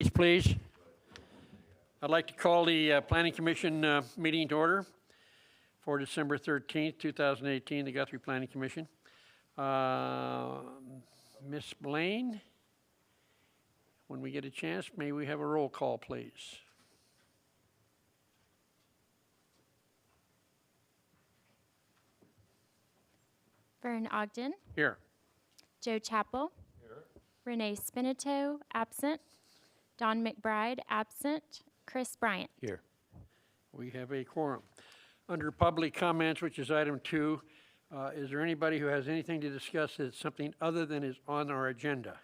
Please. I'd like to call the Planning Commission meeting to order for December 13th, 2018, the Guthrie Planning Commission. Ms. Blaine, when we get a chance, may we have a roll call, please? Vern Ogden. Here. Joe Chappell. Here. Renee Spinato, absent. Don McBride, absent. Chris Bryant. Here. We have a quorum. Under public comments, which is item 2, is there anybody who has anything to discuss that's something other than is on our agenda?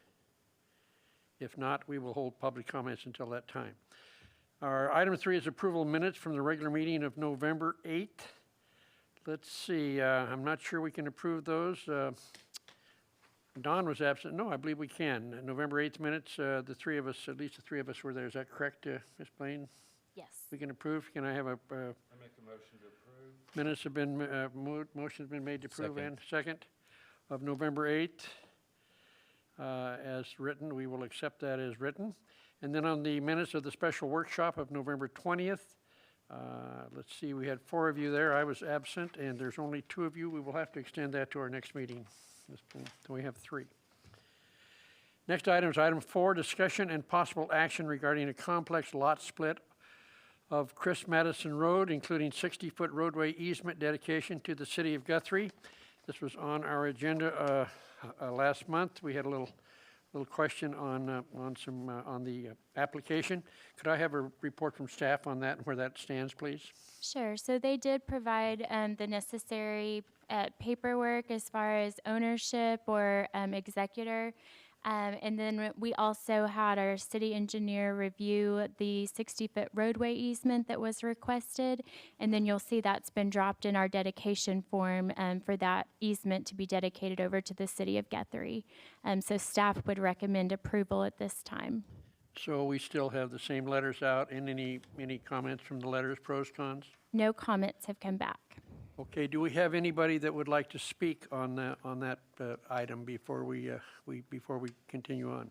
If not, we will hold public comments until that time. Our item 3 is approval of minutes from the regular meeting of November 8th. Let's see, I'm not sure we can approve those. Don was absent. No, I believe we can. November 8th minutes, the three of us, at least the three of us were there. Is that correct, Ms. Blaine? Yes. We can approve. Can I have a? I make a motion to approve. Minutes have been moved. Motion's been made to approve. Second. And second of November 8th, as written. We will accept that as written. And then on the minutes of the special workshop of November 20th, let's see, we had 4 of you there. I was absent, and there's only 2 of you. We will have to extend that to our next meeting. So we have 3. Next item is item 4, discussion and possible action regarding a complex lot split of Chris Madison Road, including 60-foot roadway easement dedication to the city of Guthrie. This was on our agenda last month. We had a little question on the application. Could I have a report from staff on that and where that stands, please? Sure. So they did provide the necessary paperwork as far as ownership or executor. And then we also had our city engineer review the 60-foot roadway easement that was requested. And then you'll see that's been dropped in our dedication form for that easement to be dedicated over to the city of Guthrie. So staff would recommend approval at this time. So we still have the same letters out, and any comments from the letters, pros, cons? No comments have come back. Okay, do we have anybody that would like to speak on that item before we continue on?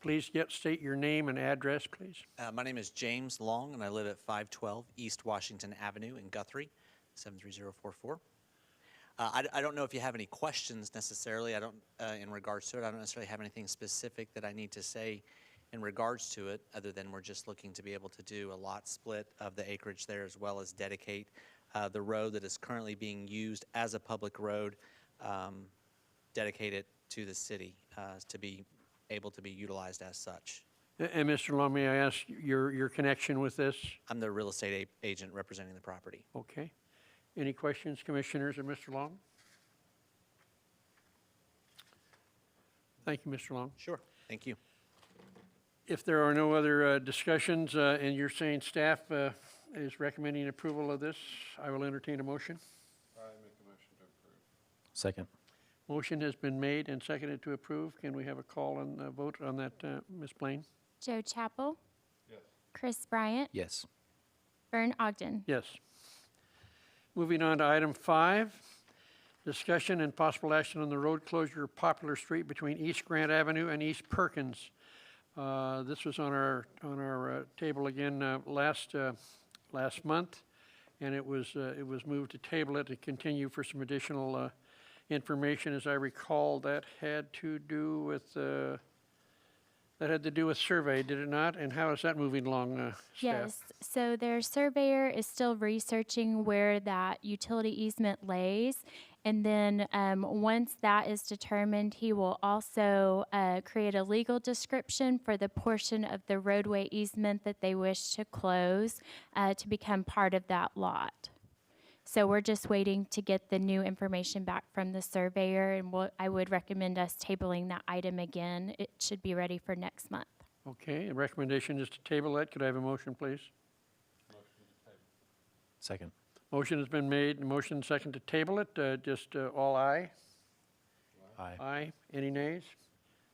Please state your name and address, please. My name is James Long, and I live at 512 East Washington Avenue in Guthrie, 73044. I don't know if you have any questions necessarily. I don't, in regards to it. I don't necessarily have anything specific that I need to say in regards to it, other than we're just looking to be able to do a lot split of the acreage there, as well as dedicate the road that is currently being used as a public road, dedicate it to the city to be able to be utilized as such. And Mr. Long, may I ask your connection with this? I'm the real estate agent representing the property. Okay. Any questions, commissioners, of Mr. Long? Thank you, Mr. Long. Sure. Thank you. If there are no other discussions, and you're saying staff is recommending approval of this, I will entertain a motion. I make a motion to approve. Second. Motion has been made and seconded to approve. Can we have a call and a vote on that, Ms. Blaine? Joe Chappell. Yes. Chris Bryant. Yes. Vern Ogden. Yes. Moving on to item 5, discussion and possible action on the road closure of Poplar Street between East Grant Avenue and East Perkins. This was on our table again last month, and it was moved to table it to continue for some additional information. As I recall, that had to do with survey, did it not? And how is that moving along, staff? Yes, so their surveyor is still researching where that utility easement lays. And then once that is determined, he will also create a legal description for the portion of the roadway easement that they wish to close to become part of that lot. So we're just waiting to get the new information back from the surveyor, and I would recommend us tabling that item again. It should be ready for next month. Okay, the recommendation is to table that. Could I have a motion, please? Motion to table. Second. Motion has been made, motion second to table it. Just all aye? Aye. Aye. Any nays?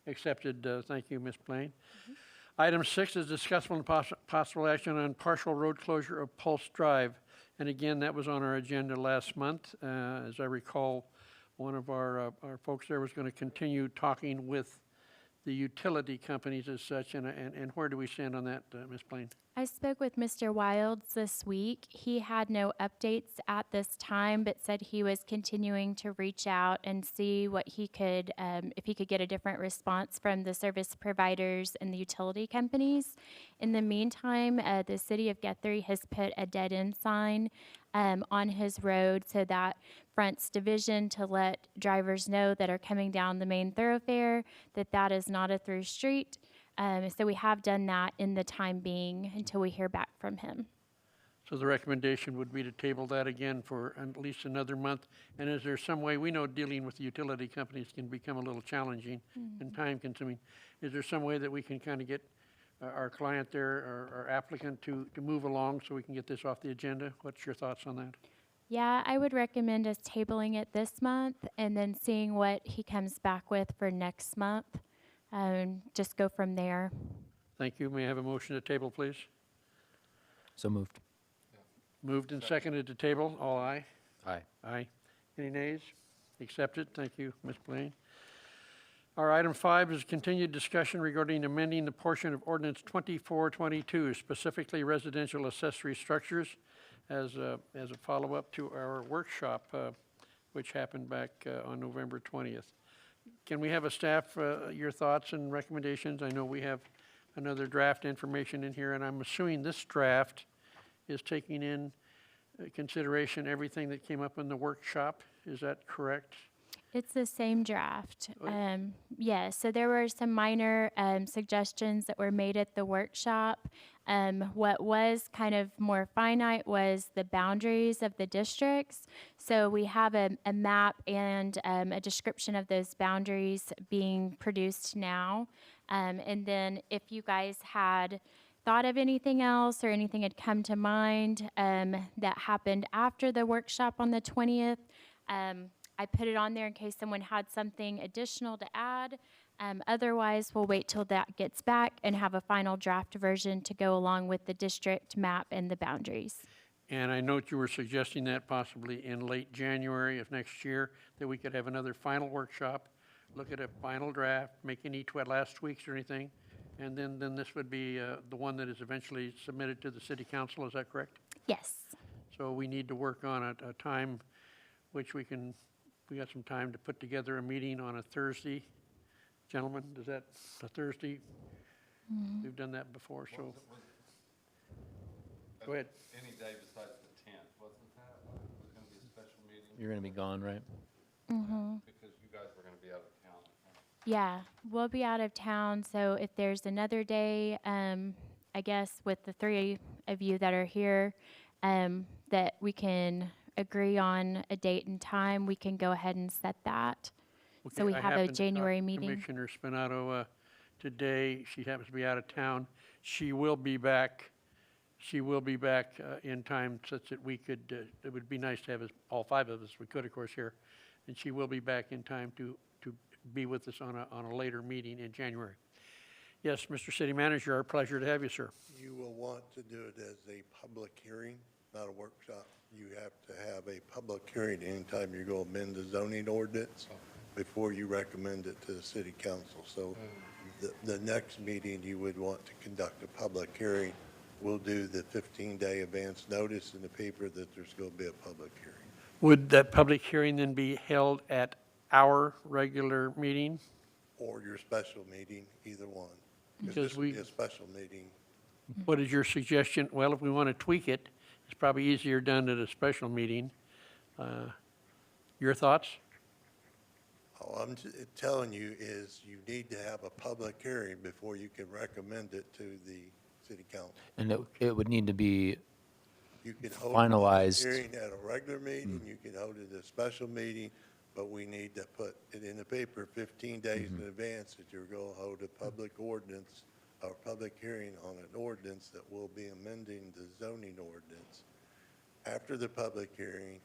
Accepted. Thank you, Ms. Blaine. Item 6 is discussable and possible action on partial road closure of Pulse Drive. And again, that was on our agenda last month. As I recall, one of our folks there was going to continue talking with the utility companies as such, and where do we stand on that, Ms. Blaine? I spoke with Mr. Wilds this week. He had no updates at this time, but said he was continuing to reach out and see what he could, if he could get a different response from the service providers and the utility companies. In the meantime, the city of Guthrie has put a dead end sign on his road, so that fronts division to let drivers know that are coming down the main thoroughfare that that is not a through street. So we have done that in the time being until we hear back from him. So the recommendation would be to table that again for at least another month. And is there some way, we know dealing with the utility companies can become a little challenging and time consuming. Is there some way that we can kind of get our client there, our applicant to move along so we can get this off the agenda? What's your thoughts on that? Yeah, I would recommend us tabling it this month and then seeing what he comes back with for next month. Just go from there. Thank you. May I have a motion to table, please? So moved. Moved and seconded to table. All aye? Aye. Aye. Any nays? Accepted. Thank you, Ms. Blaine. Our item 5 is continued discussion regarding amending the portion of ordinance 2422, specifically residential accessory structures, as a follow-up to our workshop, which happened back on November 20th. Can we have a staff, your thoughts and recommendations? I know we have another draft information in here, and I'm assuming this draft is taking in consideration everything that came up in the workshop. Is that correct? It's the same draft. Oh. Yes, so there were some minor suggestions that were made at the workshop. What was kind of more finite was the boundaries of the districts. So we have a map and a description of those boundaries being produced now. And then if you guys had thought of anything else or anything had come to mind that happened after the workshop on the 20th, I put it on there in case someone had something additional to add. Otherwise, we'll wait till that gets back and have a final draft version to go along with the district map and the boundaries. And I note you were suggesting that possibly in late January of next year, that we could have another final workshop, look at a final draft, make any last tweaks or anything, and then this would be the one that is eventually submitted to the city council. Is that correct? Yes. So we need to work on a time which we got some time to put together a meeting on a Thursday. Gentlemen, is that a Thursday? We've done that before, so. Go ahead. Any day besides the 10th, wasn't that? Was going to be a special meeting? You're going to be gone, right? Because you guys were going to be out of town. I think. Yeah, we'll be out of town, so if there's another day, I guess with the three of you that are here, that we can agree on a date and time, we can go ahead and set that. So Okay, we I have a happened to talk January to meeting. Commissioner Spinato today. She happens to be out of town. She will be back. She will be back in time such that we could, it would be nice to have all 5 of us, we could, of course, here. And she will be back in time to be with us on a later meeting in January. Yes, Mr. City Manager, our pleasure to have you, sir. You will want to do it as a public hearing, not a workshop. You have to have a public hearing anytime you go amend the zoning ordinance before you recommend it to the city council. So the next meeting, you would want to conduct a public hearing. We'll do the 15-day advance notice in the paper that there's going to be a public hearing. Would that public hearing then be held at our regular meeting? Or your special meeting, either one. Because This would we- be a special meeting. What is your suggestion? Well, if we want to tweak it, it's probably easier done at a special meeting. Your thoughts? All I'm telling you is you need to have a public hearing before you can recommend it to the city council. And it would need to be, You can hold Finalized. a hearing at a regular meeting, you can hold it at a special meeting, but we need to put it in the paper 15 days in advance that you're going to hold a public ordinance or public hearing on an ordinance that will be amending the zoning ordinance. After the public hearing,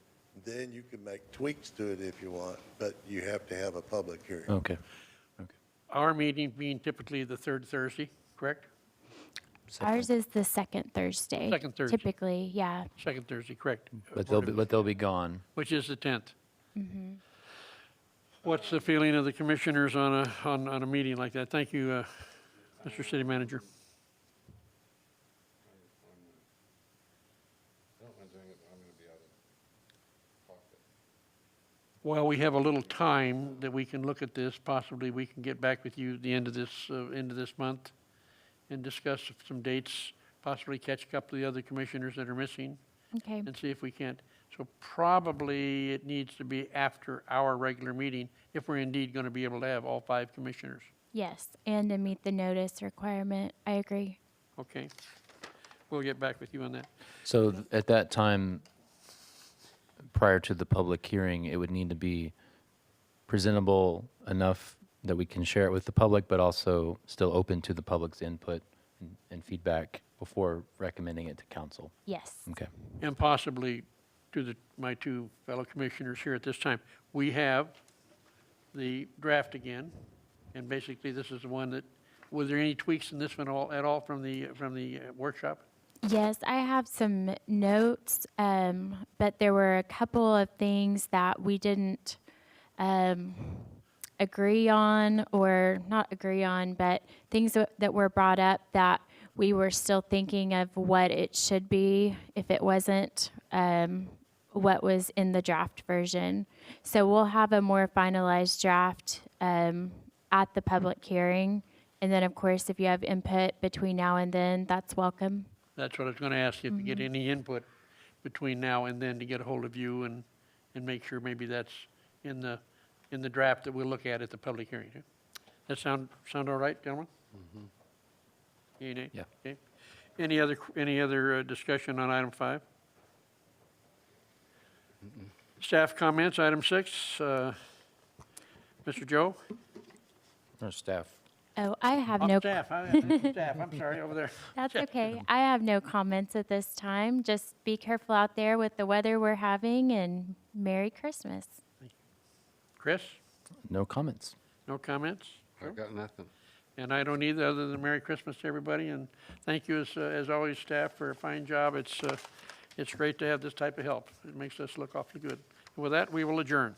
then you can make tweaks to it if you want, but you have to have a public hearing. okay. Our meeting being typically the 3rd Thursday, correct? Ours is the second Thursday. Second Thursday. Typically, yeah. 2nd Thursday, correct. But they'll be gone. Which is the 10th. What's the feeling of the commissioners on a meeting like that? Thank you, Mr. City Manager. I don't mind doing it, but I'm gonna be out of pocket. While we have a little time that we can look at this, possibly we can get back with you at the end of this month and discuss some dates, possibly catch a couple of the other commissioners that are missing Okay. and see if we can't. So probably it needs to be after our regular meeting if we're indeed going to be able to have all 5 commissioners. Yes, and to meet the notice requirement. I agree. Okay? We'll get back with you on that. So at that time, prior to the public hearing, it would need to be presentable enough that we can share it with the public, but also still open to the public's input and feedback before recommending it to council. Yes. Okay. And possibly to my 2 fellow commissioners here at this time. We have the draft again, and basically this is the one that, was there any tweaks in this one at all from the workshop? Yes, I have some notes, but there were a couple of things that we didn't agree on, or not agree on, but things that were brought up that we were still thinking of what it should be if it wasn't what was in the draft version. So we'll have a more finalized draft at the public hearing. And then, of course, if you have input between now and then, that's welcome. That's what I was going to ask you, if you get any input between now and then to get a hold of you and make sure maybe that's in the draft that we'll look at the public hearing. That sound all right, gentlemen? You, Nate? Yeah. Okay. Any other discussion on item 5? Staff comments, item 6. Mr. Joe? Or staff. Oh, I have Oh, no. Staff, staff, I'm sorry, over there. That's okay. I have no comments at this time. Just be careful out there with the weather we're having, and Merry Christmas. Chris? No comments. No comments? I've got nothing. And I don't either, other than Merry Christmas to everybody, and thank you as always, staff, for a fine job. It's great to have this type of help. It makes us look awfully good. With that, we will adjourn.